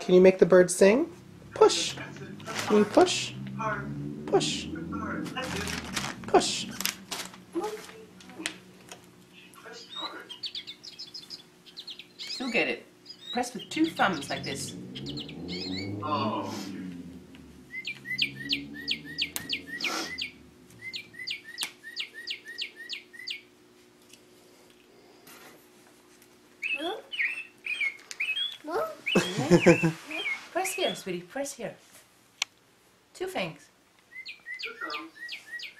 Can you make the bird sing? Push. Can you push? Push. Push. You'll get it. Press with 2 thumbs like this. Oh. Press here, sweetie. Press here. 2 things.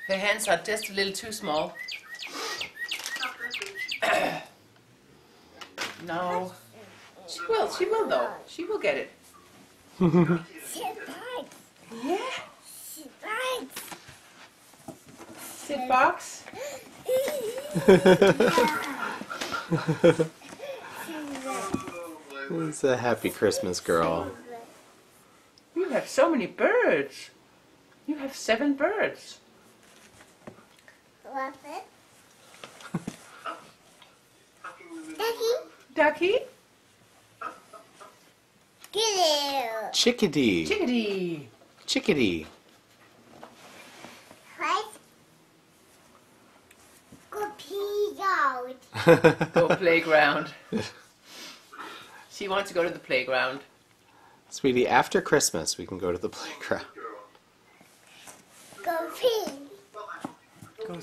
Her hands are just a little too small. No. She will. She will though. She will get it. She bites. Yeah. She bites. Sit box. It's a happy Christmas girl. You have so many birds. You have 7 birds. What's it? Ducky? Ducky. Get it. Chickadee. Chickadee. Chickadee. What? Go pee out. Go playground. She wants to go to the playground. Sweetie, after Christmas we can go to the playground. Go pee. Go